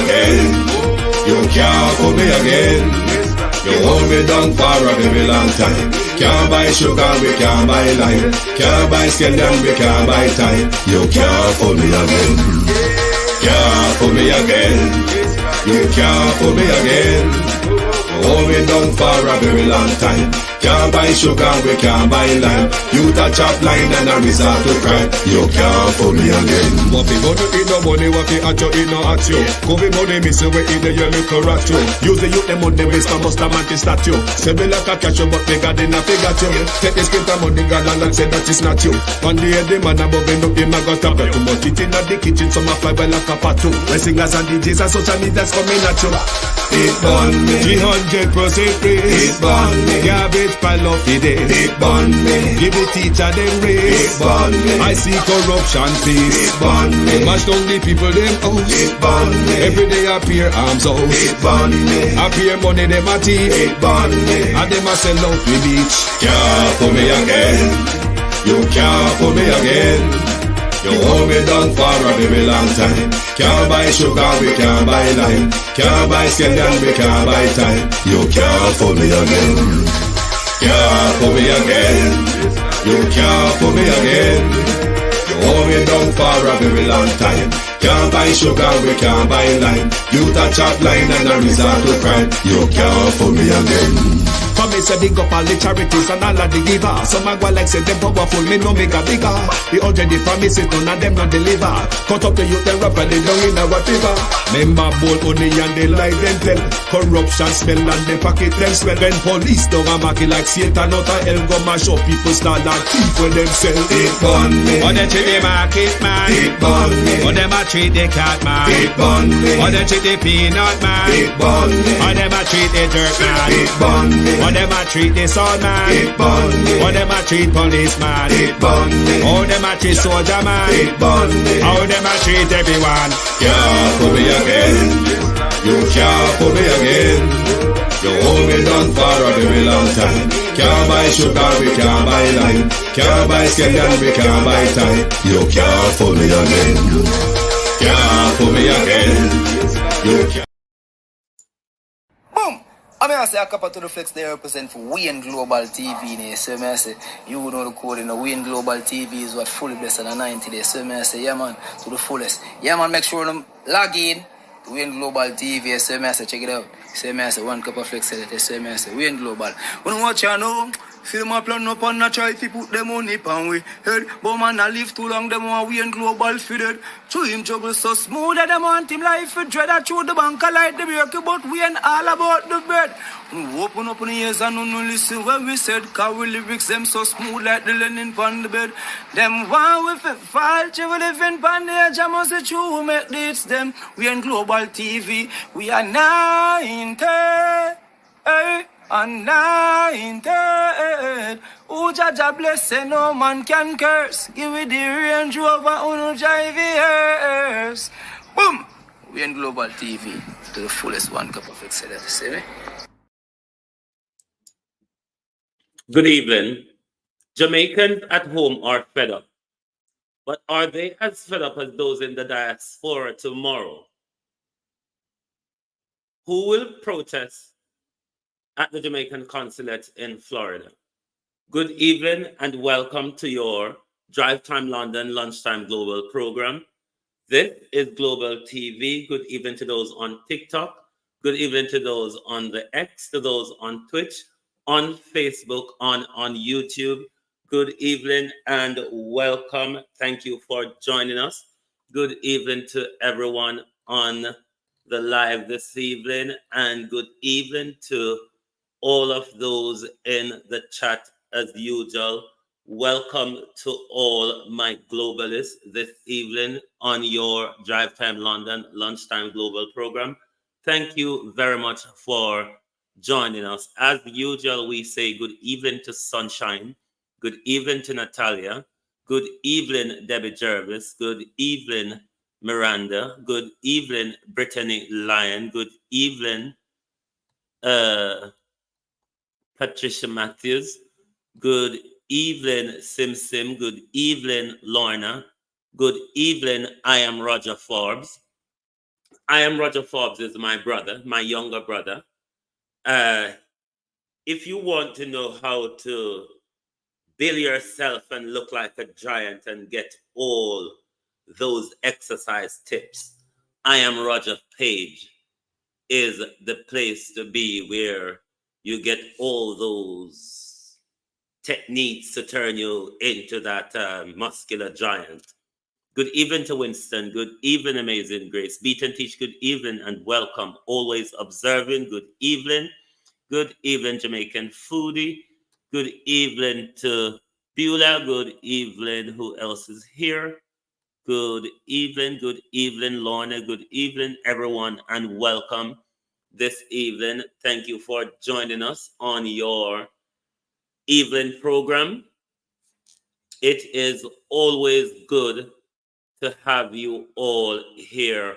again. You can't fool me again. You hold me down for a very long time. Can't buy sugar, we can't buy lime. Can't buy scandal, we can't buy time. You can't fool me again. Can't fool me again. You can't fool me again. Hold me down for a very long time. Can't buy sugar, we can't buy lime. You touch up line and I resort to crime. You can't fool me again. What we gonna eat no money, what we at you, eat no at you. Covid money, miss away in the year, look at you. Use the youth, the money, waste for most of the statue. Say me like a catch you, but they got enough, they got you. Take the script of money, girl, and say that it's not you. One day, the man above end up, him a got up. Too much eating at the kitchen, some a fly by like a patu. My singers and DJs and social media's coming at you. It burn me. 300% praise. It burn me. Garbage pile of the day. It burn me. Give the teacher them raise. It burn me. I see corruption peace. It burn me. Mash down the people them house. It burn me. Every day appear arms out. It burn me. Appear money them a thief. It burn me. And them a sell out the beach. Can't fool me again. You can't fool me again. You hold me down for a very long time. Can't buy sugar, we can't buy lime. Can't buy scandal, we can't buy time. You can't fool me again. Can't fool me again. You can't fool me again. You hold me down for a very long time. Can't buy sugar, we can't buy lime. You touch up line and I resort to crime. You can't fool me again. For me say big up all the charities and all of the givers. Some a go like say them powerful, me no make a bigger. The already promises, none of them not deliver. Cut up the youth, they rap and they down in our river. Member bowl only and they lie them tell. Corruption smell and they pocket them swell. When police don't a market like Satan out of hell, go mash up people start like thief when them sell. It burn me. Or they treat the market man. It burn me. Or them a treat the cat man. It burn me. Or they treat the peanut man. It burn me. Or them a treat the dirt man. It burn me. Or them a treat the sun man. It burn me. Or them a treat policeman. It burn me. Or them a treat soldier man. It burn me. Or them a treat everyone. Can't fool me again. You can't fool me again. You hold me down for a very long time. Can't buy sugar, we can't buy lime. Can't buy scandal, we can't buy time. You can't fool me again. Can't fool me again. You can't. Boom! I mean, I say a couple to the flex they represent for Wayne Global TV. There. So I say, you know the code in the Wayne Global TV is what fully blessed on the 90 days. So I say, yeah man, to the fullest. Yeah man, make sure them log in to Wayne Global TV. So I say, check it out. So I say, one cup of flex. So I say, Wayne Global. When you watch you know, feel my plan up and I try to put them on it and we head. But man, I live too long, them want Wayne Global fitted. To him juggle so smooth that them want him life for dread. I chew the bank, I like the break, but we ain't all about the bread. When we open up in the ears and no listen when we said, cause we lyrics them so smooth like the linen on the bed. Them want with it fall, we live in pan the edge, I must say true, we make this them. We ain't Global TV, we are 90, hey. And 90, who Jaja bless, say no man can curse. Give me the Range Rover, who no drive years. Boom! We in Global TV to the fullest one cup of excellence. See me? Good evening. Jamaicans at home are fed up. But are they as fed up as those in the diaspora tomorrow? Who will protest at the Jamaican consulate in Florida? Good evening and welcome to your Drive Time London Lunchtime Global program. This is Global TV. Good evening to those on TikTok. Good evening to those on the X, to those on Twitch, on Facebook, on YouTube. Good evening and welcome. Thank you for joining us. Good evening to everyone on the live this evening, and good evening to all of those in the chat as usual. Welcome to all my globalists this evening on your Drive Time London Lunchtime Global program. Thank you very much for joining us. As usual, we say good evening to Sunshine, good evening to Natalia, good evening Debbie Jervis, good evening Miranda, good evening Brittany Lyon, good evening Patricia Matthews, good evening Sim, good evening Lorna, good evening I am Roger Forbes, I am Roger Forbes, is my brother, my younger brother. If you want to know how to build yourself and look like a giant and get all those exercise tips, I am Roger Page is the place to be, where you get all those techniques to turn you into that muscular giant. Good evening to Winston. Good evening, Amazing Grace. Beat and Teach, good evening and welcome. Always observing, good evening. Good evening, Jamaican Foodie. Good evening to Beulah. Good evening. Who else is here? Good evening, Lorna. Good evening, everyone, and welcome this evening. Thank you for joining us on your evening program. It is always good to have you all here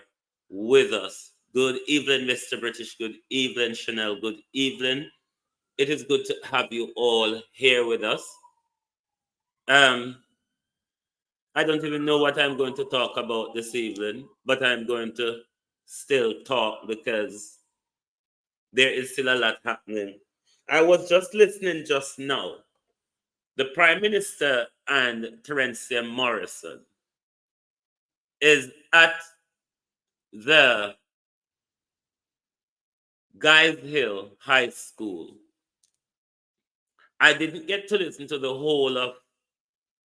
with us. Good evening, Mr. British. Good evening, Chanel. Good evening. It is good to have you all here with us. I don't even know what I'm going to talk about this evening, but I'm going to still talk because there is still a lot happening. I was just listening just now. The Prime Minister and Terencia Morrison is at the Guys Hill High School. I didn't get to listen to the whole of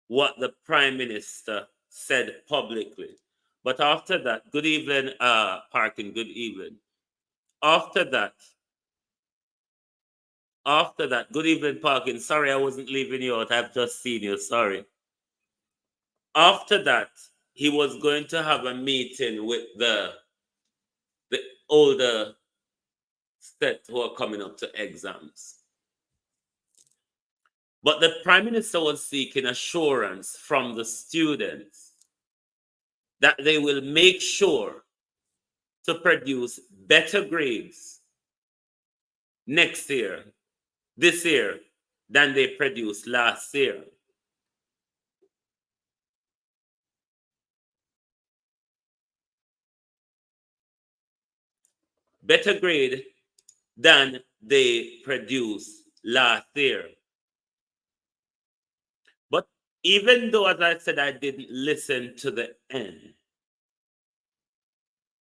what the Prime Minister said publicly. But after that, good evening, Parkin, good evening. After that, good evening, Parkin. Sorry, I wasn't leaving you out. I've just seen you, sorry. After that, he was going to have a meeting with the older set who are coming up to exams. But the Prime Minister was seeking assurance from the students that they will make sure to produce better grades next year, this year, than they produced last year. Better grade than they produced last year. But even though, as I said, I didn't listen to the end,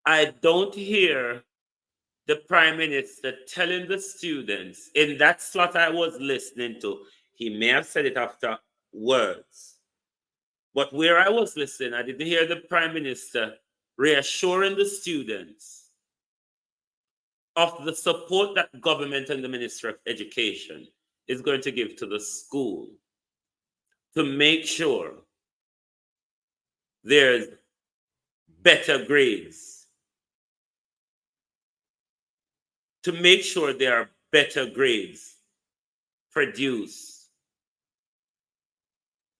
I don't hear the Prime Minister telling the students in that slot I was listening to. He may have said it afterwards, but where I was listening, I didn't hear the Prime Minister reassuring the students of the support that government and the Ministry of Education is going to give to the school to make sure there's better grades, to make sure there are better grades produced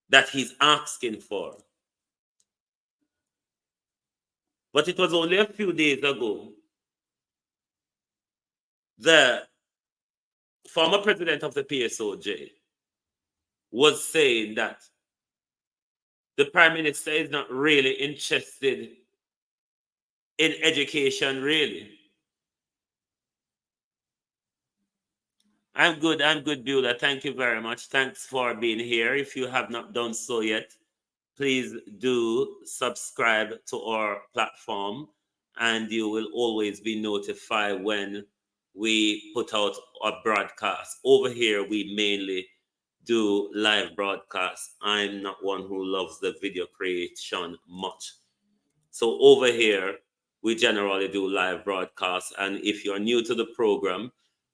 that he's asking for. But it was only a few days ago the former president of the PSOJ was saying that the Prime Minister is not really interested in education, really. I'm good, Beulah. Thank you very much. Thanks for being here. If you have not done so yet, please do subscribe to our platform, and you will always be notified when we put out a broadcast. Over here, we mainly do live broadcasts. I'm not one who loves the video creation much. So over here, we generally do live broadcasts. And if you're new to the program,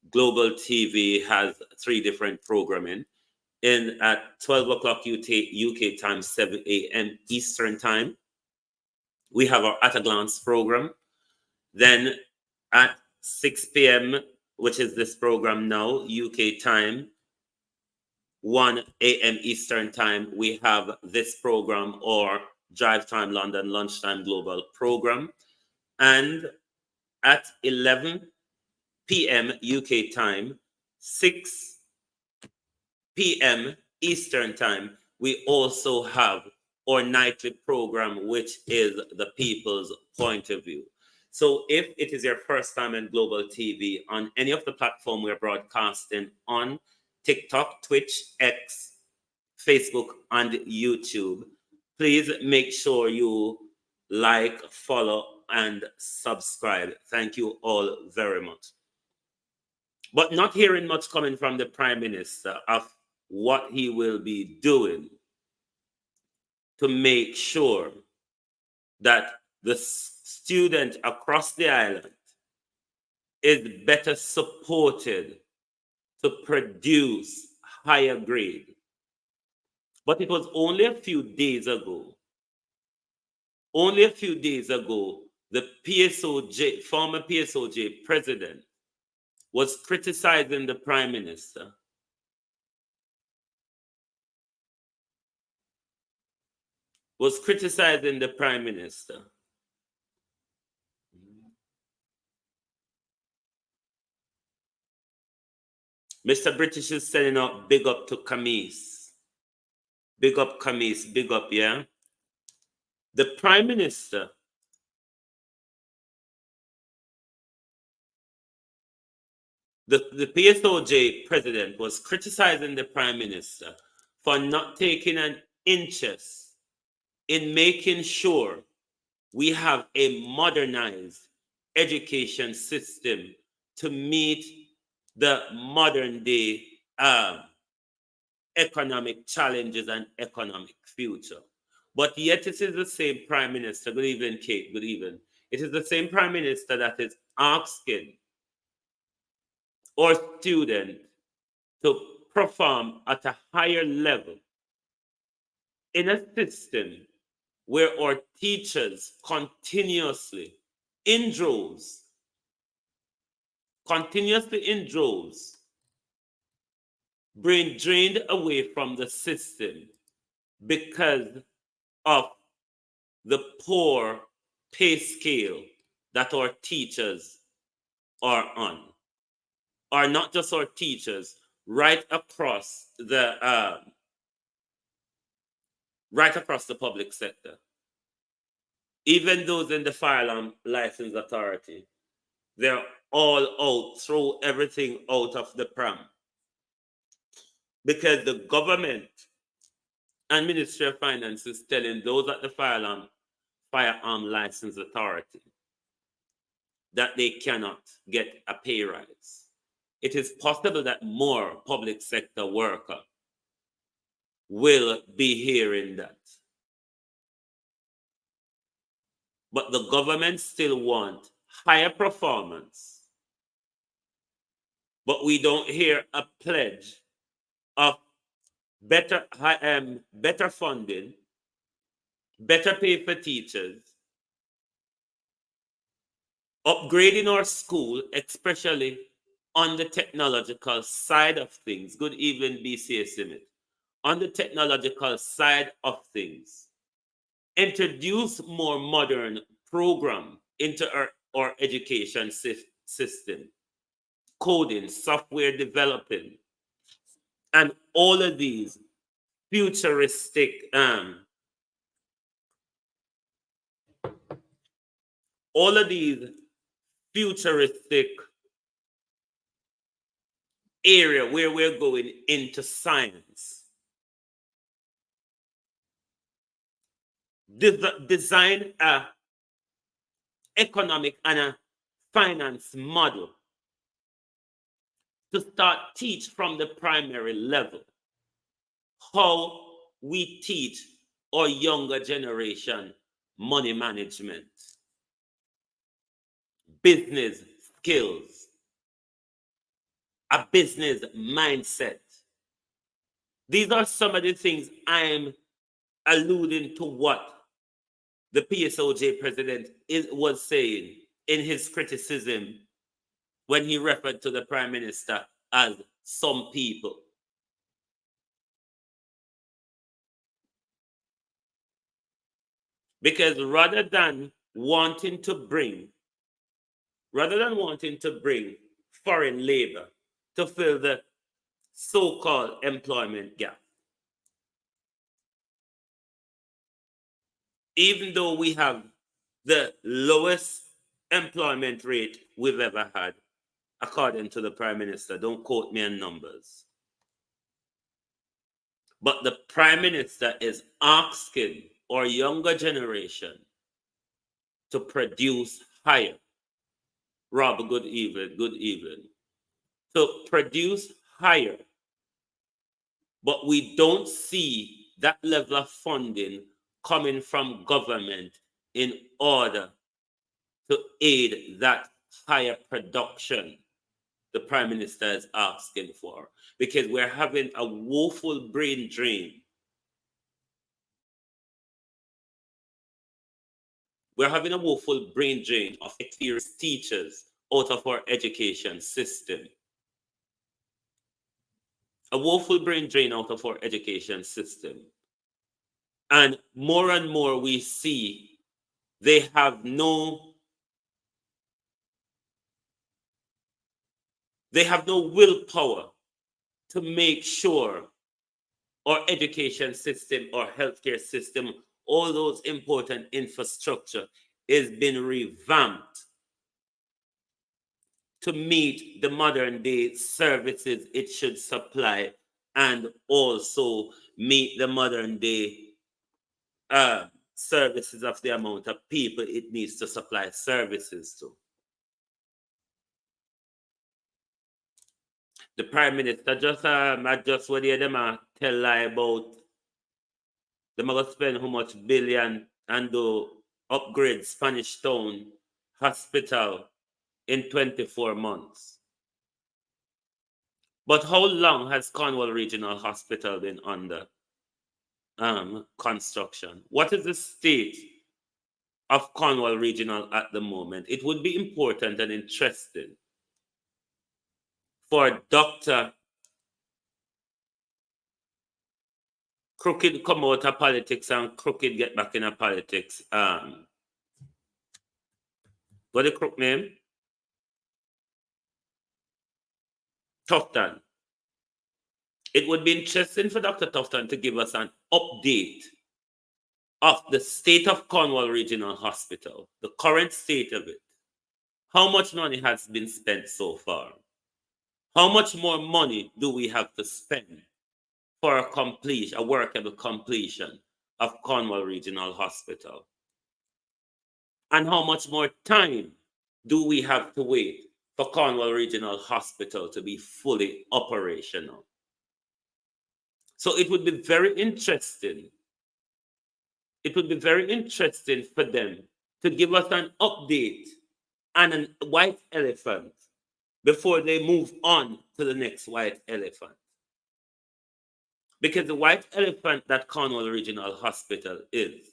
Global TV has 3 different programming. At 12 o'clock UK time, 7 a.m. Eastern time, we have our At a Glance program. Then at 6 p.m., which is this program now, UK time, 1 a.m. Eastern time, we have this program, or Drive Time London Lunchtime Global program. And at 11 p.m. UK time, 6 p.m. Eastern time, we also have our nightly program, which is the People's Point of View. So if it is your first time in Global TV on any of the platform we're broadcasting on, TikTok, Twitch, X, Facebook, and YouTube, please make sure you like, follow, and subscribe. Thank you all very much. But not hearing much coming from the Prime Minister of what he will be doing to make sure that the student across the island is better supported to produce higher grade. But it was only a few days ago, the PSOJ, former PSOJ president, was criticizing the Prime Minister Mr. British is sending out big up to Camise. Big up, Camise, big up, yeah? The Prime Minister the PSOJ president was criticizing the Prime Minister for not taking an interest in making sure we have a modernized education system to meet the modern day economic challenges and economic future. But yet it is the same Prime Minister, good evening, Kate, good evening. It is the same Prime Minister that is asking our student to perform at a higher level in a system where our teachers continuously in droves being drained away from the system because of the poor pay scale that our teachers are on. Are not just our teachers, right across the public sector. Even those in the fire alarm license authority, they're all out, throw everything out of the pram. Because the government and Ministry of Finance is telling those at the firearm license authority that they cannot get a pay rise. It is possible that more public sector workers will be hearing that. But the government still wants higher performance. But we don't hear a pledge of better funding, better pay for teachers, upgrading our school, especially on the technological side of things. Good evening, BCA Summit. On the technological side of things, introduce more modern program into our education system, coding, software developing, and all of these futuristic area where we're going into science. Design a economic and a finance model to start teach from the primary level how we teach our younger generation money management, business skills, a business mindset. These are some of the things I'm alluding to what the PSOJ president was saying in his criticism when he referred to the Prime Minister as some people. Because rather than wanting to bring foreign labor to fill the so-called employment gap, even though we have the lowest employment rate we've ever had, according to the Prime Minister. Don't quote me on numbers. But the Prime Minister is asking our younger generation to produce higher. Rob, good evening, good evening. To produce higher. But we don't see that level of funding coming from government in order to aid that higher production the Prime Minister is asking for, because we're having a woeful brain drain. We're having a woeful brain drain of experienced teachers out of our education system. A woeful brain drain out of our education system. And more we see they have no willpower to make sure our education system, our healthcare system, all those important infrastructure is being revamped to meet the modern day services it should supply, and also meet the modern day services of the amount of people it needs to supply services to. The Prime Minister just what them tell lie about them going to spend how much billion and do upgrade Spanish Town Hospital in 24 months. But how long has Cornwall Regional Hospital been under construction? What is the state of Cornwall Regional at the moment? It would be important and interesting for Dr. Crooked come out of politics and Crooked get back in politics. What the crook name? Tufton. It would be interesting for Dr. Tufton to give us an update of the state of Cornwall Regional Hospital, the current state of it. How much money has been spent so far? How much more money do we have to spend for a workable completion of Cornwall Regional Hospital? And how much more time do we have to wait for Cornwall Regional Hospital to be fully operational? So it would be very interesting. It would be very interesting for them to give us an update and a white elephant before they move on to the next white elephant. Because the white elephant that Cornwall Regional Hospital is,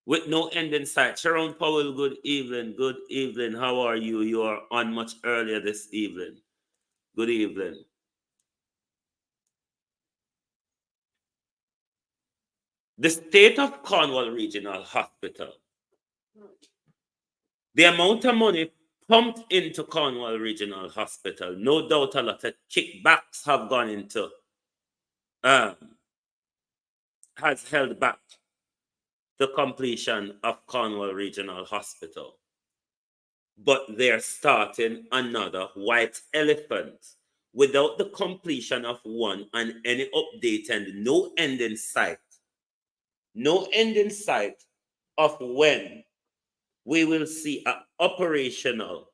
with no end in sight. Sharon Powell, good evening. Good evening. How are you? You are on much earlier this evening. Good evening. The state of Cornwall Regional Hospital, the amount of money pumped into Cornwall Regional Hospital, no doubt a lot of kickbacks have gone into, has held back the completion of Cornwall Regional Hospital. But they're starting another white elephant without the completion of one and any update and no end in sight. No end in sight of when we will see an operational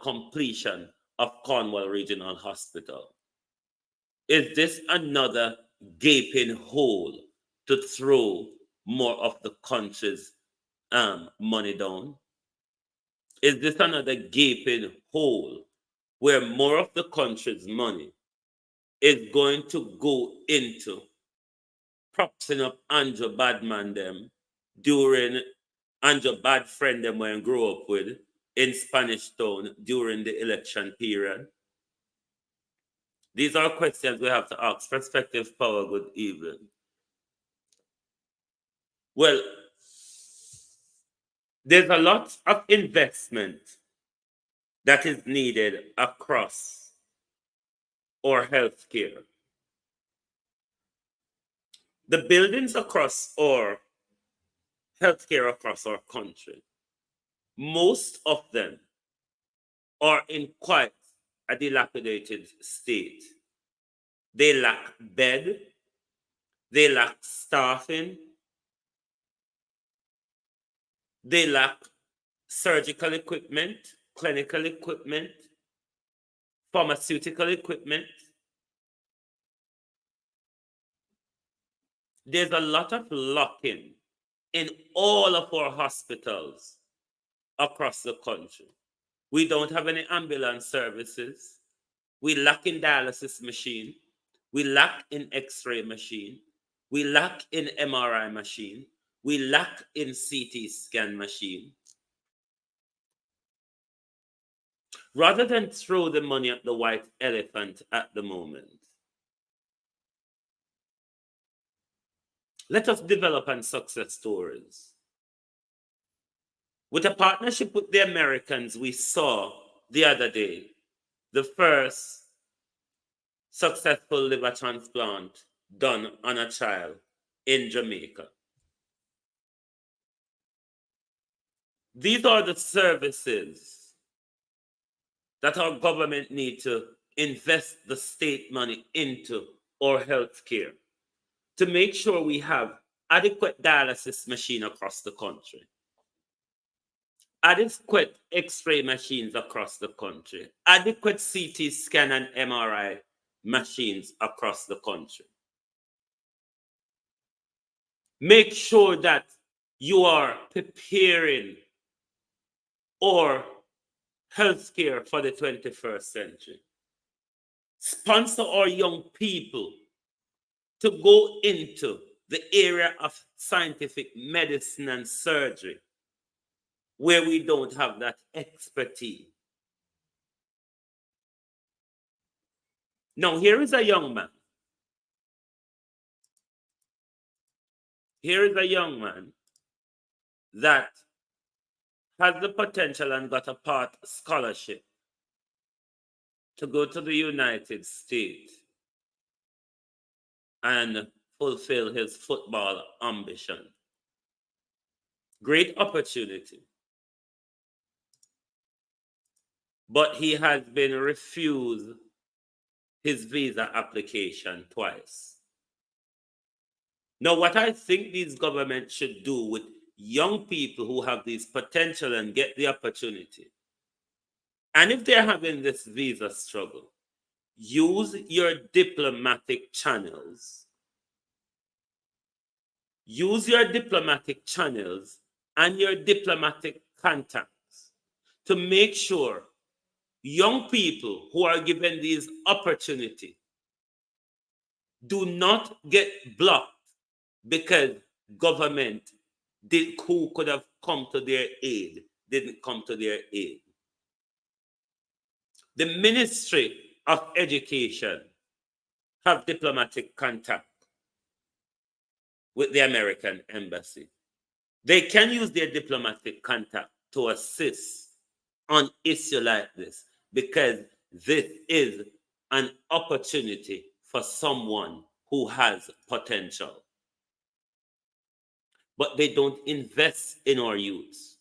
completion of Cornwall Regional Hospital. Is this another gaping hole to throw more of the country's money down? Is this another gaping hole where more of the country's money is going to go into propping up Andrew Badman them during Andrew Bad friend them when grew up with in Spanish Town during the election period? These are questions we have to ask. Perspective Power, good evening. Well, there's a lot of investment that is needed across our healthcare. The buildings across our healthcare across our country, most of them are in quite a dilapidated state. They lack bed, they lack staffing, they lack surgical equipment, clinical equipment, pharmaceutical equipment. There's a lot of lock-in in all of our hospitals across the country. We don't have any ambulance services. We lack in dialysis machine. We lack in X-ray machine. We lack in MRI machine. We lack in CT scan machine. Rather than throw the money at the white elephant at the moment, let us develop on success stories. With a partnership with the Americans, we saw the other day the first successful liver transplant done on a child in Jamaica. These are the services that our government need to invest the state money into our healthcare to make sure we have adequate dialysis machine across the country, adequate X-ray machines across the country, adequate CT scan and MRI machines across the country. Make sure that you are preparing our healthcare for the 21st century. Sponsor our young people to go into the area of scientific medicine and surgery where we don't have that expertise. Now, here is a young man. Here is a young man that has the potential and got a part scholarship to go to the United States and fulfill his football ambition. Great opportunity. But he has been refused his visa application twice. Now, what I think these governments should do with young people who have this potential and get the opportunity, and if they're having this visa struggle, use your diplomatic channels. Use your diplomatic channels and your diplomatic contacts to make sure young people who are given these opportunities do not get blocked because government who could have come to their aid didn't come to their aid. The Ministry of Education have diplomatic contact with the American embassy. They can use their diplomatic contact to assist on issue like this because this is an opportunity for someone who has potential. But they don't invest in our youths.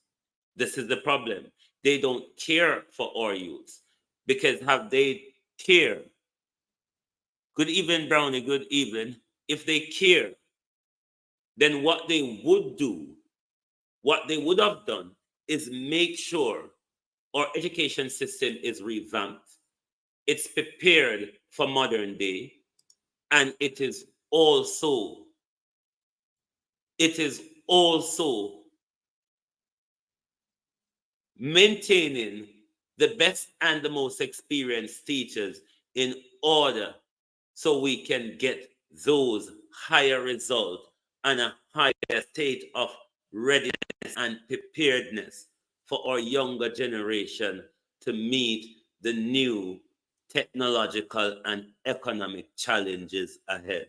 This is the problem. They don't care for our youths because have they care? Good evening, Brownie, good evening. If they care, then what they would do, what they would have done is make sure our education system is revamped, it's prepared for modern day, and it is also maintaining the best and the most experienced teachers in order so we can get those higher results and a higher state of readiness and preparedness for our younger generation to meet the new technological and economic challenges ahead.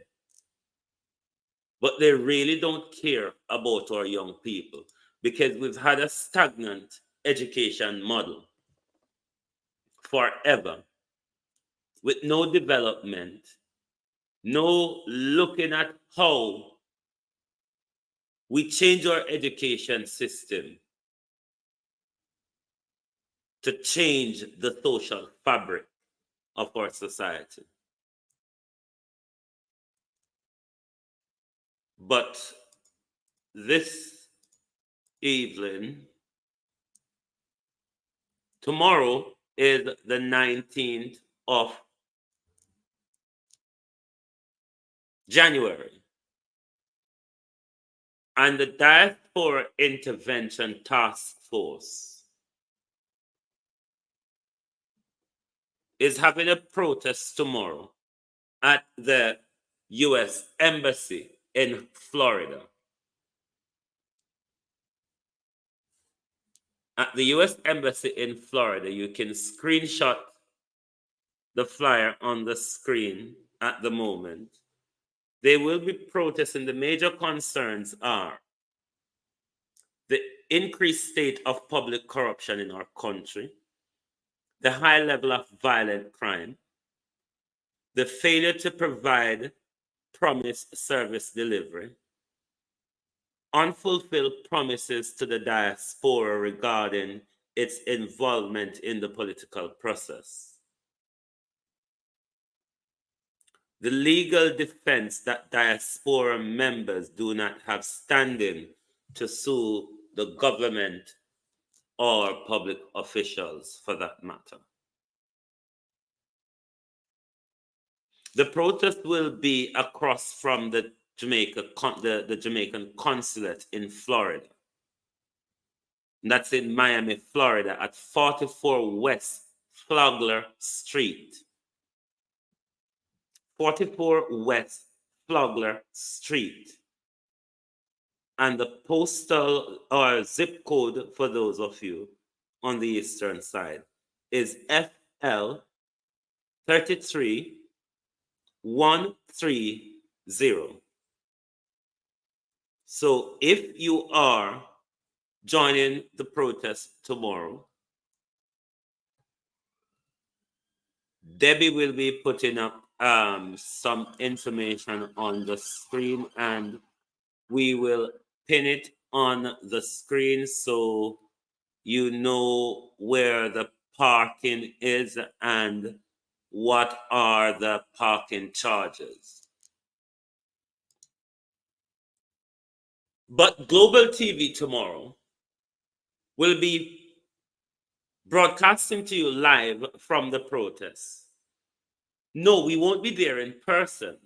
But they really don't care about our young people because we've had a stagnant education model forever with no development, no looking at how we change our education system to change the social fabric of our society. But this evening, tomorrow is the 19th of January, and the Diaspora Intervention Task Force is having a protest tomorrow at the U.S. Embassy in Florida. At the U.S. Embassy in Florida, you can screenshot the flyer on the screen at the moment. They will be protesting. The major concerns are the increased state of public corruption in our country, the high level of violent crime, the failure to provide promised service delivery, unfulfilled promises to the diaspora regarding its involvement in the political process, the legal defense that diaspora members do not have standing to sue the government or public officials for that matter. The protest will be across from the Jamaican consulate in Florida. That's in Miami, Florida, at 44 West Flagler Street. 44 West Flagler Street. And the postal or zip code, for those of you on the eastern side, is FL 33130. So if you are joining the protest tomorrow, Debbie will be putting up some information on the screen, and we will pin it on the screen so you know where the parking is and what are the parking charges. But Global TV tomorrow will be broadcasting to you live from the protest. No, we won't be there in person.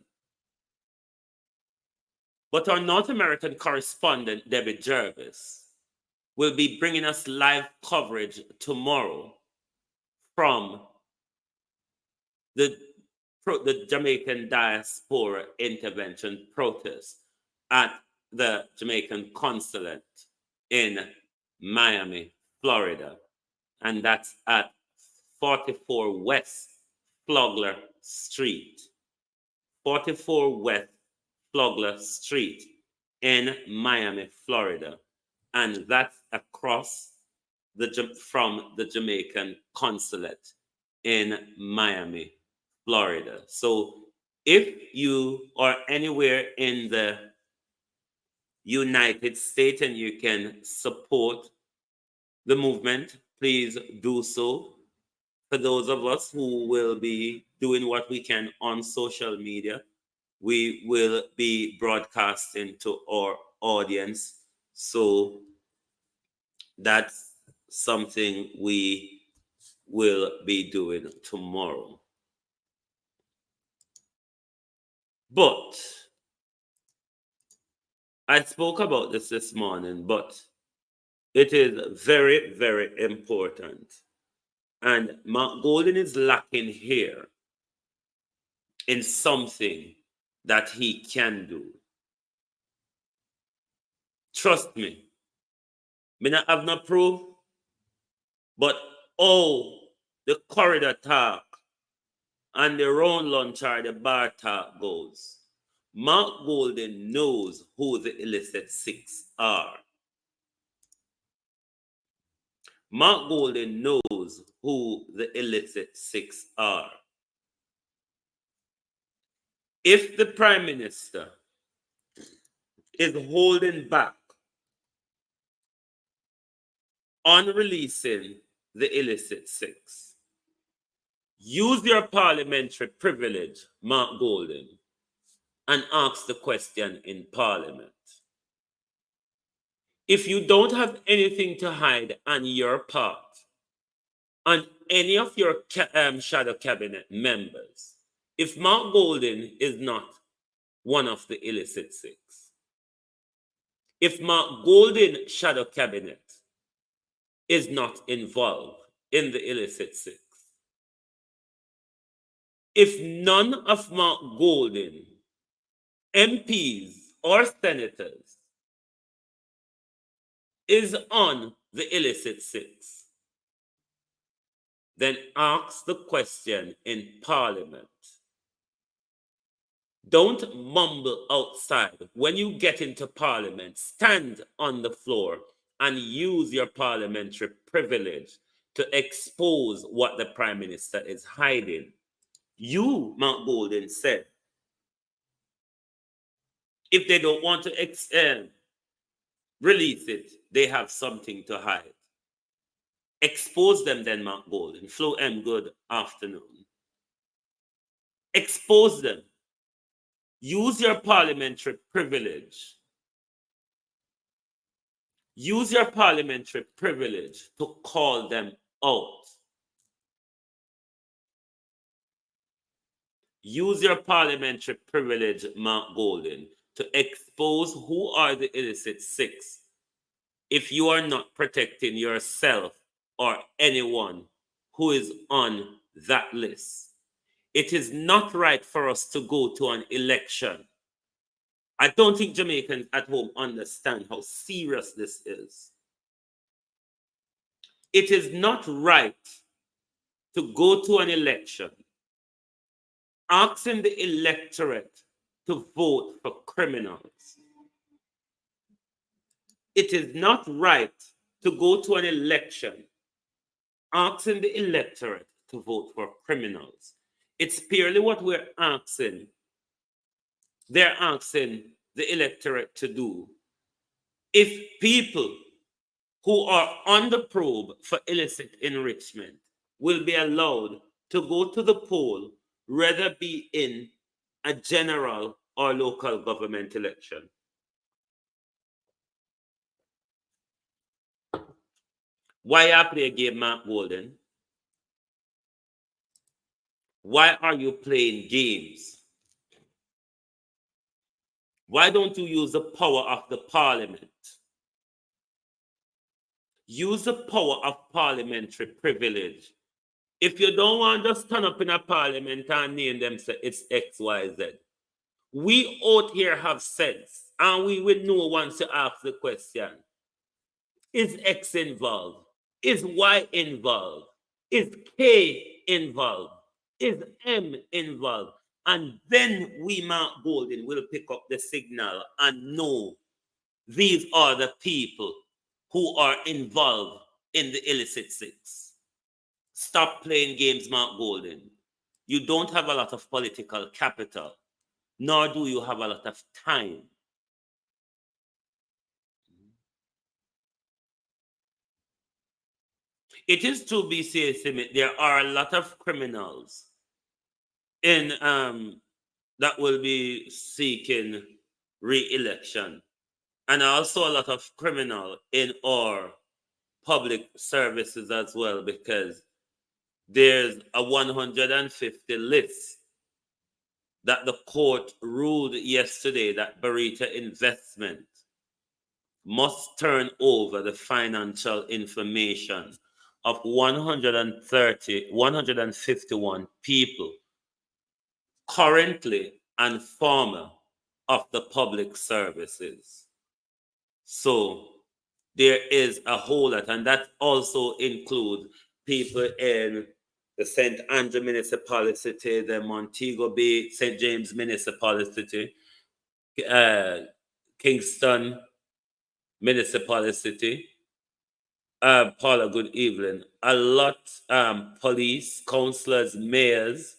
But our North American correspondent, Debbie Jervis, will be bringing us live coverage tomorrow from the Jamaican Diaspora Intervention protest at the Jamaican consulate in Miami, Florida. And that's at 44 West Flagler Street. 44 West Flagler Street in Miami, Florida. And that's across from the Jamaican consulate in Miami, Florida. So if you are anywhere in the United States and you can support the movement, please do so. For those of us who will be doing what we can on social media, we will be broadcasting to our audience. So that's something we will be doing tomorrow. But I spoke about this morning, but it is very, very important. And Mark Golden is lacking here in something that he can do. Trust me. I not have no proof, but the corridor talk and the round lunch or the bar talk goes. Mark Golden knows who the illicit six are. Mark Golden knows who the illicit six are. If the Prime Minister is holding back on releasing the illicit six. Use your parliamentary privilege, Mark Golden, and ask the question in Parliament. If you don't have anything to hide on your part, on any of your shadow cabinet members, if Mark Golden is not one of the illicit six, if Mark Golden shadow cabinet is not involved in the illicit six, if none of Mark Golden MPs or senators is on the illicit six, then ask the question in Parliament. Don't mumble outside. When you get into Parliament, stand on the floor and use your parliamentary privilege to expose what the Prime Minister is hiding. You, Mark Golden, said, if they don't want to release it, they have something to hide. Expose them then, Mark Golden. Flo M, good afternoon. Expose them. Use your parliamentary privilege. Use your parliamentary privilege to call them out. Use your parliamentary privilege, Mark Golden, to expose who are the illicit six if you are not protecting yourself or anyone who is on that list. It is not right for us to go to an election. I don't think Jamaicans at home understand how serious this is. It is not right to go to an election asking the electorate to vote for criminals. It is not right to go to an election asking the electorate to vote for criminals. It's purely what we're asking. They're asking the electorate to do. If people who are on the probe for illicit enrichment will be allowed to go to the poll, whether be in a general or local government election. Why you play a game, Mark Golden? Why are you playing games? Why don't you use the power of the parliament? Use the power of parliamentary privilege. If you don't want to stand up in a parliament and name them, say it's X, Y, Z. We out here have sense, and we will know once you ask the question. Is X involved? Is Y involved? Is K involved? Is M involved? And then we, Mark Golden, will pick up the signal and know these are the people who are involved in the illicit six. Stop playing games, Mark Golden. You don't have a lot of political capital, nor do you have a lot of time. It is true, BCA, there are a lot of criminals in that will be seeking re-election, and also a lot of criminal in our public services as well, because there's a 150 list that the court ruled yesterday that Barita Investment must turn over the financial information of 151 people currently and former of the public services. So there is a whole lot, and that also includes people in the St. Andrew Municipality, the Montego Bay, St. James Municipality, Kingston Municipality. Paula, good evening. A lot, police, councillors, mayors.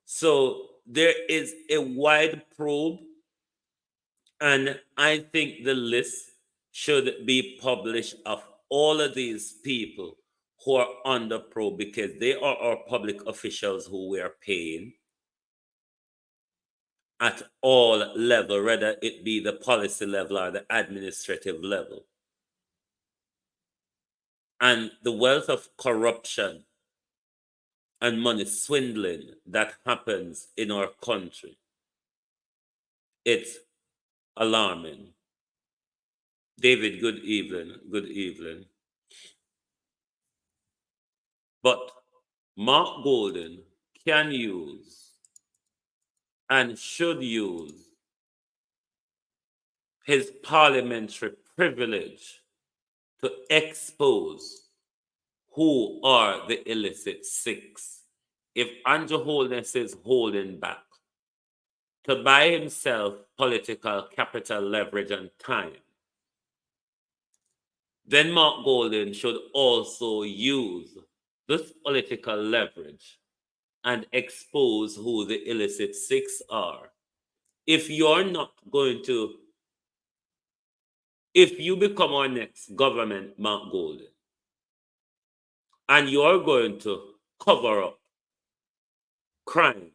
So there is a wide probe And I think the list should be published of all of these people who are under probe, because they are our public officials who we are paying at all level, whether it be the policy level or the administrative level. And the wealth of corruption and money swindling that happens in our country, it's alarming. David, good evening. Good evening. But Mark Golden can use and should use his parliamentary privilege to expose who are the illicit six. If Andrew Holness is holding back to buy himself political capital, leverage, and time, then Mark Golden should also use this political leverage and expose who the illicit six are. If you're not going to, if you become our next government, Mark Golden, and you're going to cover up crime,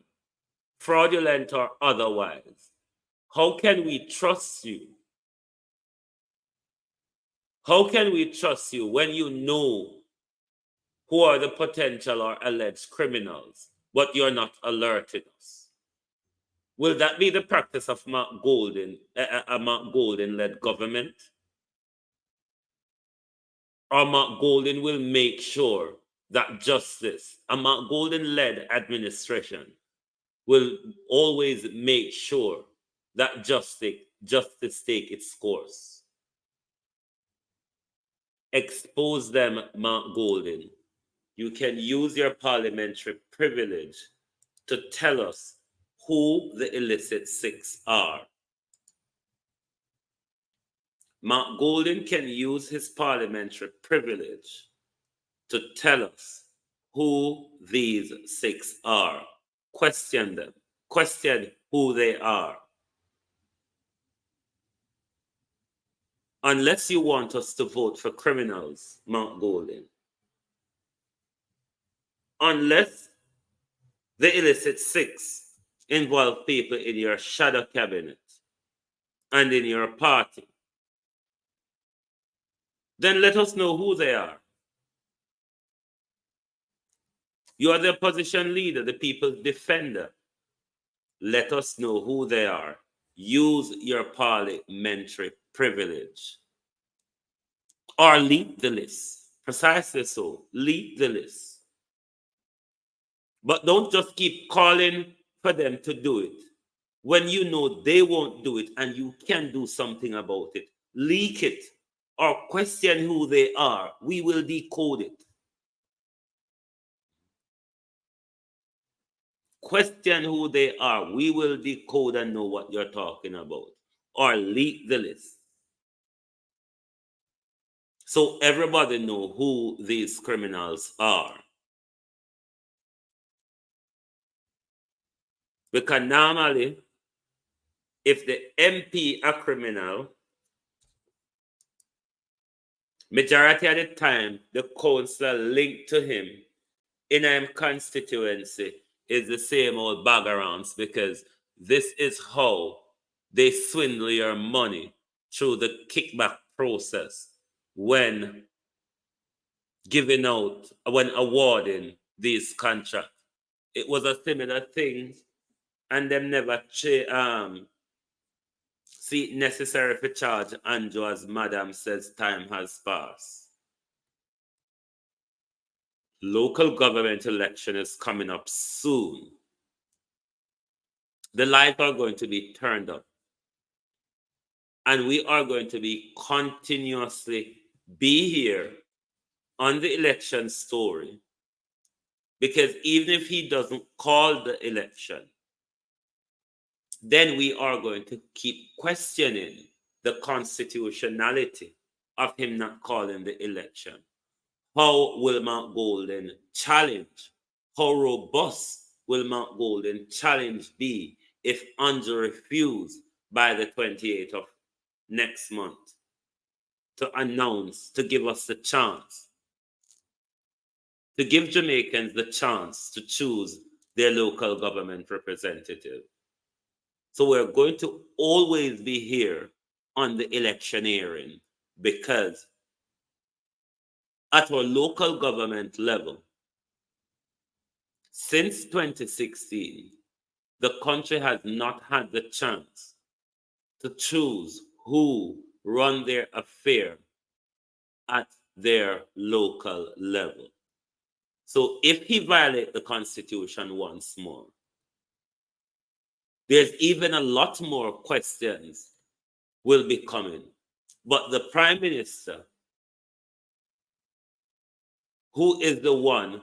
fraudulent or otherwise, how can we trust you? How can we trust you when you know who are the potential or alleged criminals, but you're not alerting us? Will that be the practice of Mark Golden, a Mark Golden-led government? Or Mark Golden will make sure that justice, a Mark Golden-led administration, will always make sure that justice take its course? Expose them, Mark Golden. You can use your parliamentary privilege to tell us who the illicit six are. Mark Golden can use his parliamentary privilege to tell us who these six are. Question them. Question who they are. Unless you want us to vote for criminals, Mark Golden. Unless the illicit six involve people in your shadow cabinet and in your party, then let us know who they are. You are the opposition leader, the people's defender. Let us know who they are. Use your parliamentary privilege. Or leak the list. Precisely so. Leak the list. But don't just keep calling for them to do it when you know they won't do it and you can do something about it. Leak it or question who they are. We will decode it. Question who they are. We will decode and know what you're talking about. Or leak the list. So everybody know who these criminals are. Because normally, if the MP a criminal, majority of the time, the councillor linked to him in a constituency is the same old bagarounds, because this is how they swindle your money through the kickback process when giving out, when awarding these contracts. It was a similar thing, and them never see it necessary for charge Andrew, as Madam says time has passed. Local government election is coming up soon. The lights are going to be turned up. And we are going to be continuously be here on the election story. Because even if he doesn't call the election, then we are going to keep questioning the constitutionality of him not calling the election. How will Mark Golden challenge? How robust will Mark Golden challenge be if Andrew refused by the 28th of next month to announce, to give us the chance, to give Jamaicans the chance to choose their local government representative. So we're going to always be here on the electioneering because at our local government level, since 2016, the country has not had the chance to choose who run their affair at their local level. So if he violates the Constitution once more, there's even a lot more questions will be coming. But the Prime Minister, who is the one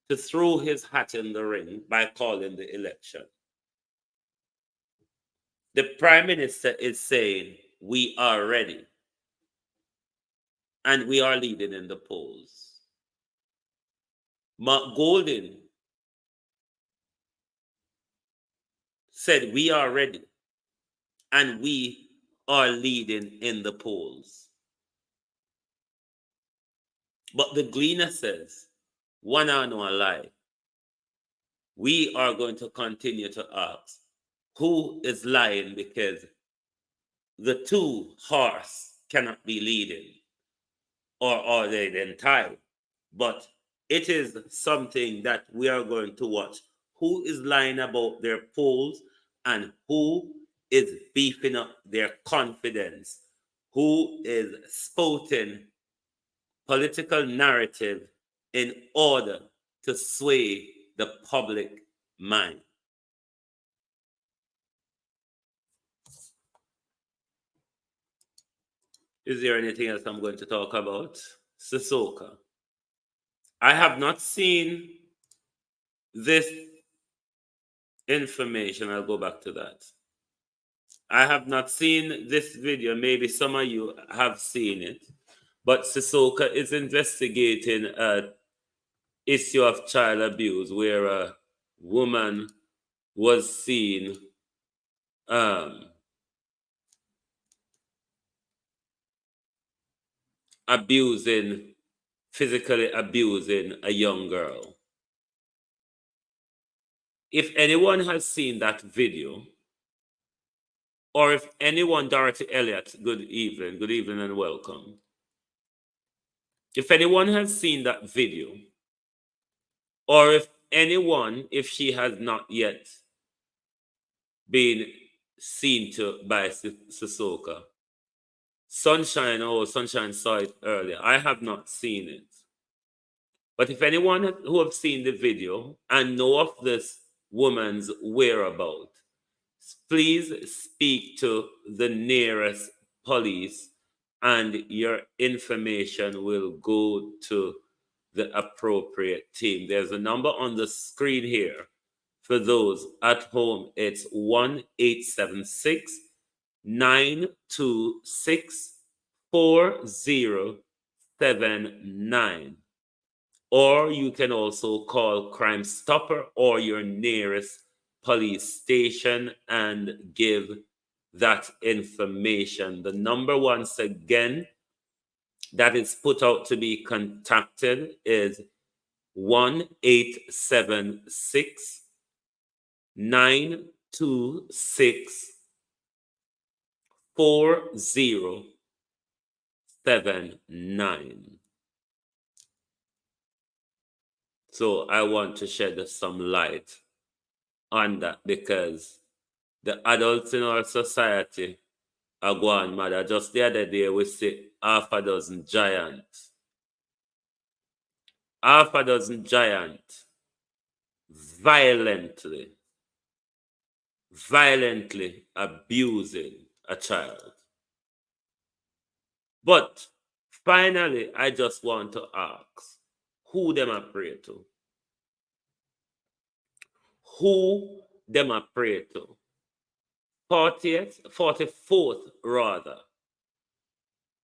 to throw his hat in the ring by calling the election, the Prime Minister is saying, we are ready. And we are leading in the polls. Mark Golden said, we are ready. And we are leading in the polls. But the Gleaner says, one and no lie. We are going to continue to ask who is lying because the two horse cannot be leading, or are they then tied? But it is something that we are going to watch. Who is lying about their polls and who is beefing up their confidence? Who is spouting political narrative in order to sway the public mind? Is there anything else I'm going to talk about? Sissoko. I have not seen this information. I'll go back to that. I have not seen this video. Maybe some of you have seen it. But Sissoko is investigating an issue of child abuse where a woman was seen physically abusing a young girl. If anyone has seen that video, or if anyone, Dorothy Elliott, good evening and welcome. If anyone has seen that video, or if anyone, if she has not yet been seen to by Sissoko, Sunshine saw it earlier. I have not seen it. But if anyone who have seen the video and know of this woman's whereabouts, please speak to the nearest police and your information will go to the appropriate team. There's a number on the screen here. For those at home, it's 1-877-926-4079. Or you can also call Crime Stopper or your nearest police station and give that information. The number, once again, that is put out to be contacted is 1-877-926-4079. So I want to shed some light on that because the adults in our society are going mad. Just the other day we see half a dozen giants violently abusing a child. But finally, I just want to ask, who them a pray to? Who them a pray to? 44th rather,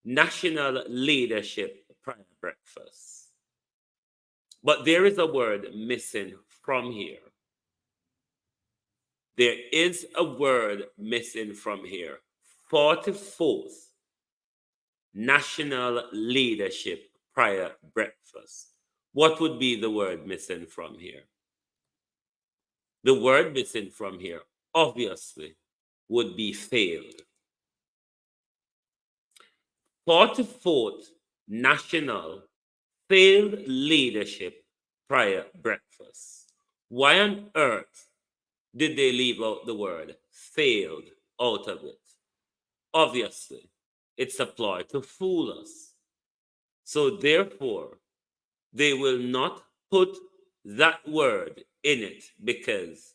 National Leadership Prayer Breakfast. But there is a word missing from here. There is a word missing from here. 44th National Leadership Prior Breakfast. What would be the word missing from here? The word missing from here, obviously, would be failed. 44th National Failed Leadership Prior Breakfast. Why on earth did they leave out the word failed out of it? Obviously, it's a ploy to fool us. So therefore, they will not put that word in it because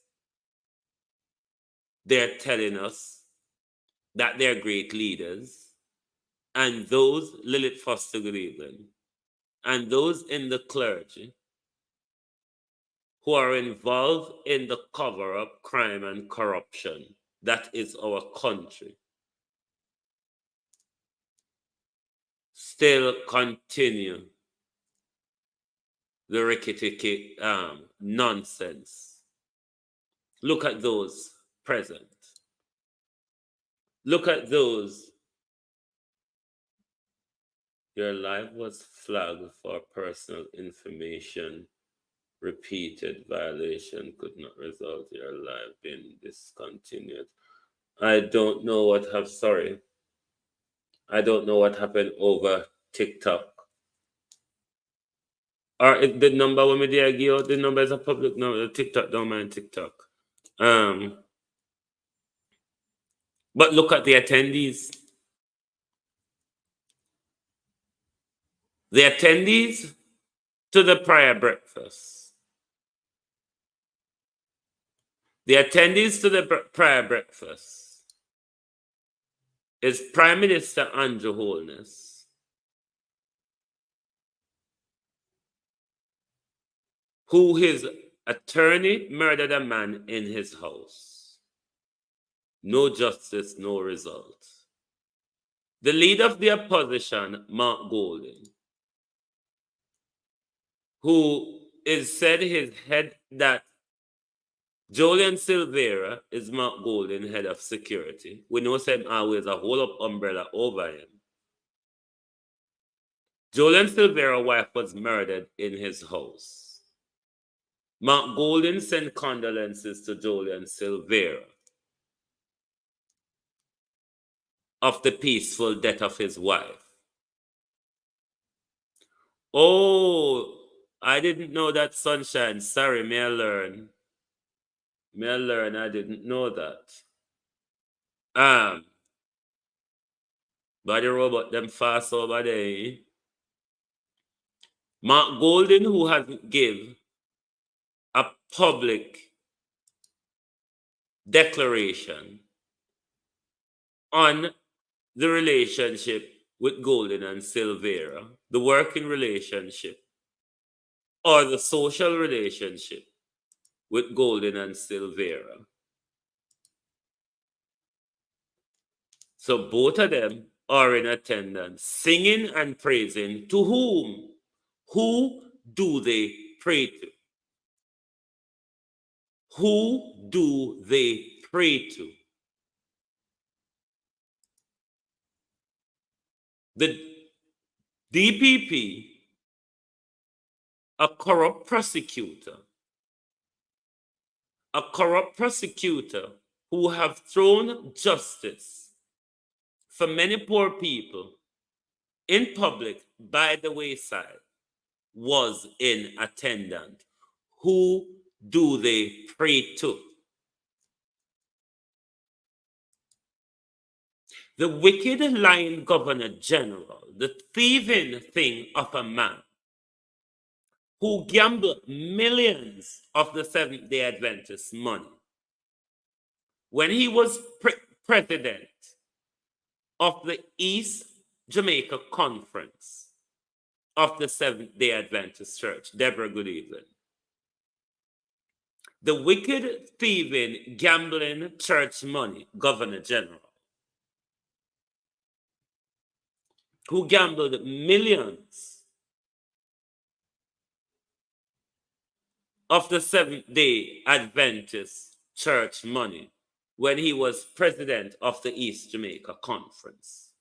they're telling us that they're great leaders, and those, Lilith Foster Cleveland, and those in the clergy who are involved in the cover-up, crime, and corruption that is our country, still continue the rickety nonsense. Look at those present. Look at those. Your life was flagged for personal information. Repeated violation could not result in your life being discontinued. I don't know what I don't know what happened over TikTok. Or if the number when me there give out, the number is a public number. The TikTok don't mind TikTok. But look at the attendees. The attendees to the prior breakfast. The attendees to the prior breakfast is Prime Minister Andrew Holness, who his attorney murdered a man in his house. No justice, no result. The leader of the opposition, Mark Golding, who is said his head that Julian Silvera is Mark Golding, head of security. We know him always a whole up umbrella over him. Julian Silvera's wife was murdered in his house. Mark Golding sent condolences to Julian Silvera of the peaceful death of his wife. Oh, I didn't know that, Sunshine. Sorry, may I learn? I didn't know that. Body robot, them fast over there. Mark Golding, who has give a public declaration on the relationship with Golding and Silvera, the working relationship, or the social relationship with Golding and Silvera. So both of them are in attendance, singing and praising to whom? Who do they pray to? Who do they pray to? The DPP, a corrupt prosecutor who have thrown justice for many poor people in public by the wayside, was in attendance. Who do they pray to? The wicked lying governor general, the thieving thing of a man who gambled millions of the Seventh-day Adventist money when he was president of the East Jamaica Conference of the Seventh-day Adventist Church. Deborah, good evening. The wicked, thieving, gambling church money governor general who gambled millions of the Seventh-day Adventist church money when he was president of the East Jamaica Conference.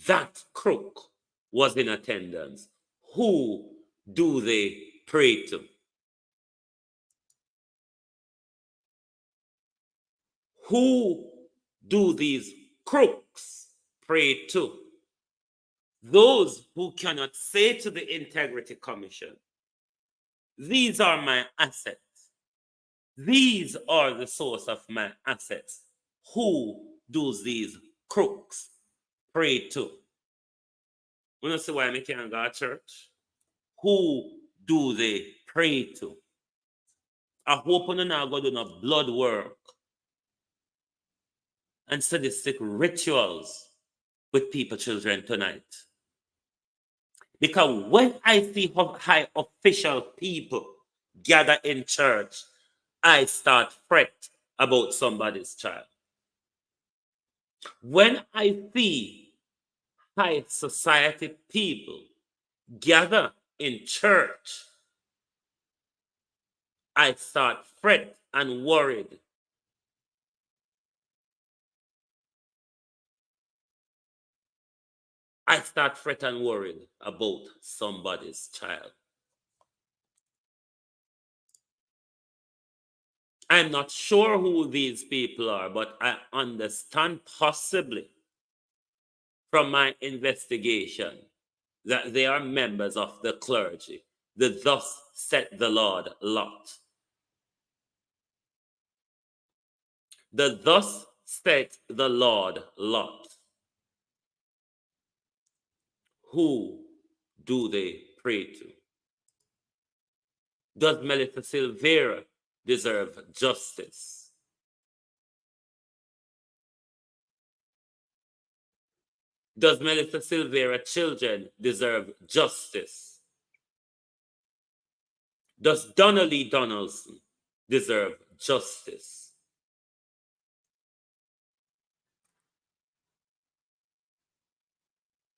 That crook was in attendance. Who do they pray to? Who do these crooks pray to? Those who cannot say to the Integrity Commission, these are my assets. These are the source of my assets. Who do these crooks pray to? We don't see why I can't go to church. Who do they pray to? I hope you not go do no blood work and sadistic rituals with people, children tonight. Because when I see high official people gather in church, I start fret about somebody's child. When I see high society people gather in church, I start fret and worried. I start fret and worried about somebody's child. I'm not sure who these people are, but I understand possibly from my investigation that they are members of the clergy, the Thus Saith the Lord lot. The Thus Saith the Lord lot. Who do they pray to? Does Melissa Silvera deserve justice? Does Melissa Silvera children deserve justice? Does Donnelly Donaldson deserve justice?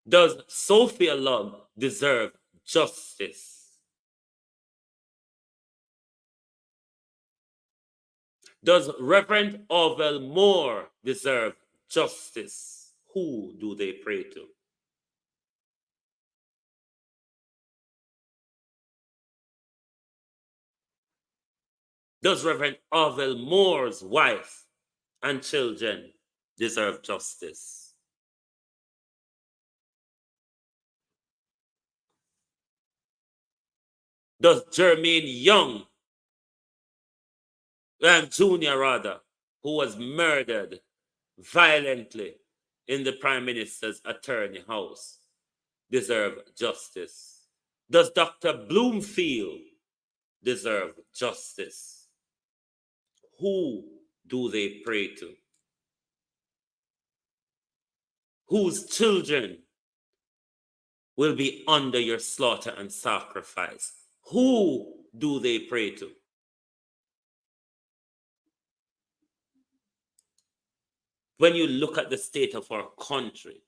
Does Sophia Love deserve justice? Does Reverend Orville Moore deserve justice? Who do they pray to? Does Reverend Orville Moore's wife and children deserve justice? Does Jermaine Young Jr. rather, who was murdered violently in the Prime Minister's attorney house, deserve justice? Does Dr. Bloomfield deserve justice? Who do they pray to? Whose children will be under your slaughter and sacrifice? Who do they pray to? When you look at the state of our country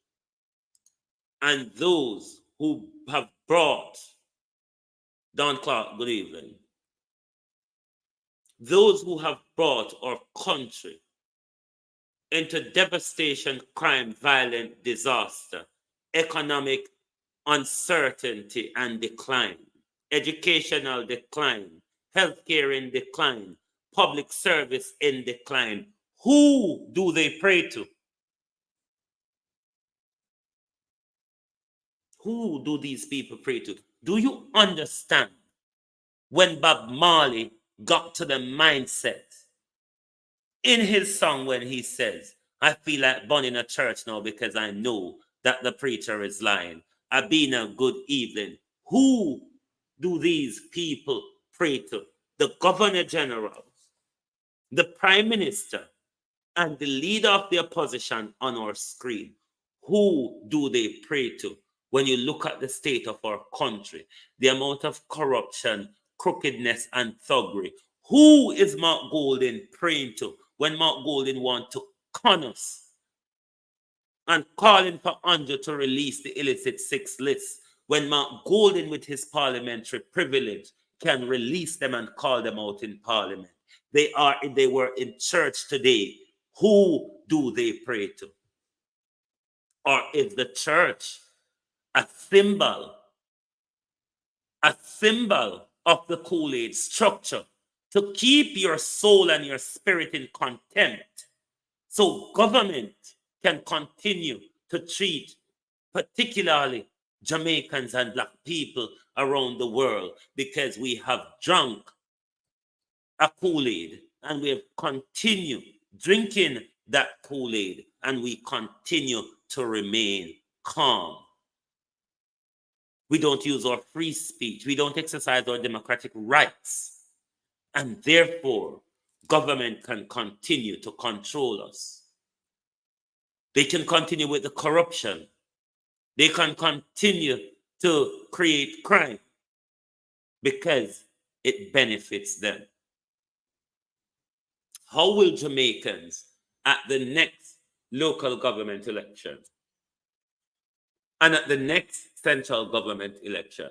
and those who have brought, Don Clark, good evening, those who have brought our country into devastation, crime, violent disaster, economic uncertainty and decline, educational decline, healthcare in decline, public service in decline. Who do they pray to? Who do these people pray to? Do you understand when Bob Marley got to the mindset in his song when he says, I feel like burning a church now because I know that the preacher is lying. I've been a good evening. Who do these people pray to? The Governor General, the Prime Minister, and the leader of the opposition on our screen. Who do they pray to? When you look at the state of our country, the amount of corruption, crookedness, and thuggery, who is Mark Golden praying to when Mark Golden wants to con us and calling for Andrew to release the illicit six list, when Mark Golden with his parliamentary privilege can release them and call them out in parliament. They were in church today. Who do they pray to? Or is the church a symbol of the Kool-Aid structure to keep your soul and your spirit in contempt, so government can continue to treat particularly Jamaicans and Black people around the world, because we have drunk a Kool-Aid and we have continued drinking that Kool-Aid, and we continue to remain calm. We don't use our free speech. We don't exercise our democratic rights. And therefore, government can continue to control us. They can continue with the corruption. They can continue to create crime because it benefits them. How will Jamaicans at the next local government election and at the next central government election,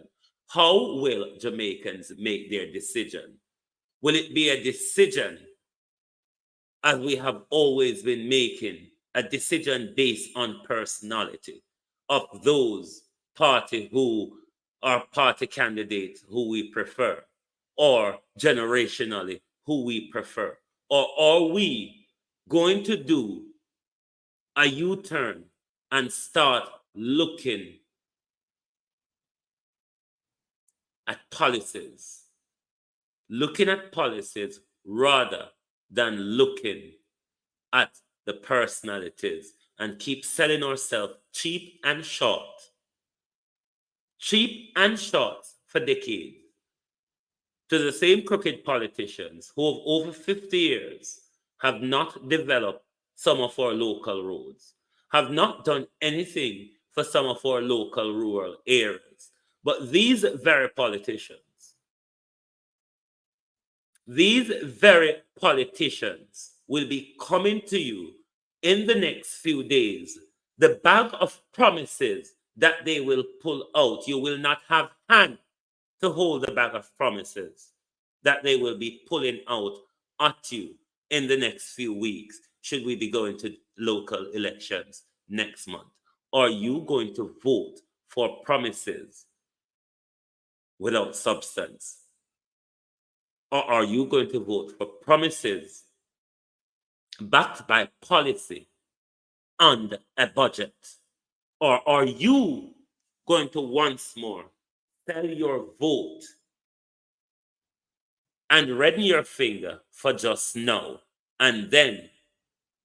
how will Jamaicans make their decision? Will it be a decision, as we have always been making, a decision based on personality of those party candidates who we prefer, or generationally who we prefer? Or are we going to do a U-turn and start looking at policies rather than looking at the personalities, and keep selling ourselves cheap and short for decades to the same crooked politicians who have over 50 years have not developed some of our local roads, have not done anything for some of our local rural areas. But these very politicians will be coming to you in the next few days. The bag of promises that they will pull out, you will not have hand to hold the bag of promises that they will be pulling out at you in the next few weeks, should we be going to local elections next month. Are you going to vote for promises without substance? Or are you going to vote for promises backed by policy and a budget? Or are you going to once more sell your vote and redden your finger for just now, and then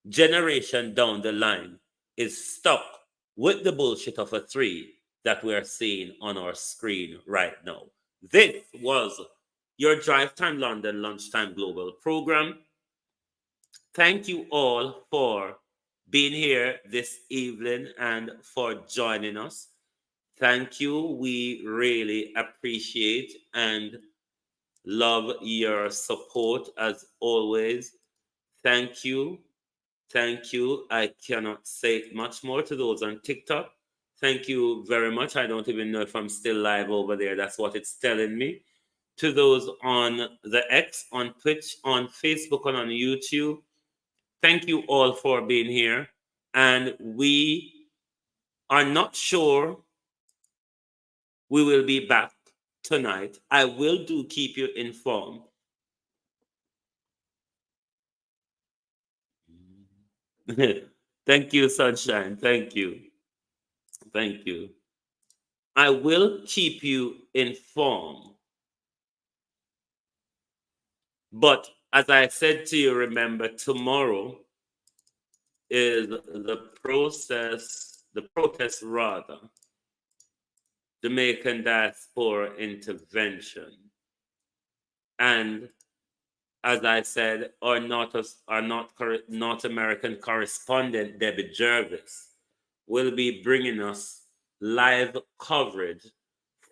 generation down the line is stuck with the bullshit of a 3 that we're seeing on our screen right now? This was your Drive Time London Lunchtime Global program. Thank you all for being here this evening and for joining us. Thank you. We really appreciate and love your support as always. Thank you. Thank you. I cannot say much more to those on TikTok. Thank you very much. I don't even know if I'm still live over there. That's what it's telling me. To those on the X, on Twitch, on Facebook, and on YouTube, thank you all for being here. And we are not sure we will be back tonight. I will keep you informed. Thank you, Sunshine. Thank you. Thank you. I will keep you informed. But as I said to you, remember, tomorrow is the protest rather, Jamaican diaspora intervention. And as I said, our North American correspondent, Debbie Jervis, will be bringing us live coverage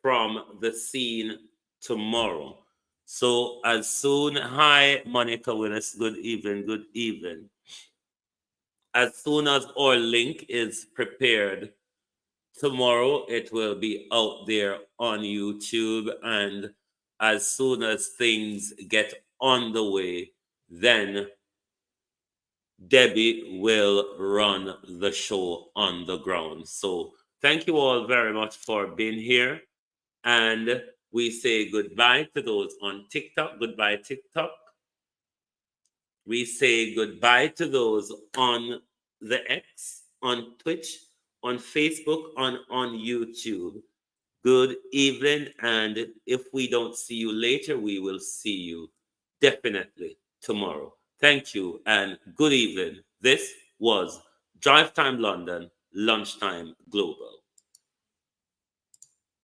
from the scene tomorrow. So as soon, hi, Monica Willis, good evening. As soon as our link is prepared, tomorrow it will be out there on YouTube, and as soon as things get on the way, then Debbie will run the show on the ground. So thank you all very much for being here. And we say goodbye to those on TikTok. Goodbye, TikTok. We say goodbye to those on the X, on Twitch, on Facebook, on YouTube. Good evening. And if we don't see you later, we will see you definitely tomorrow. Thank you and good evening. This was Drive Time London, Lunchtime Global.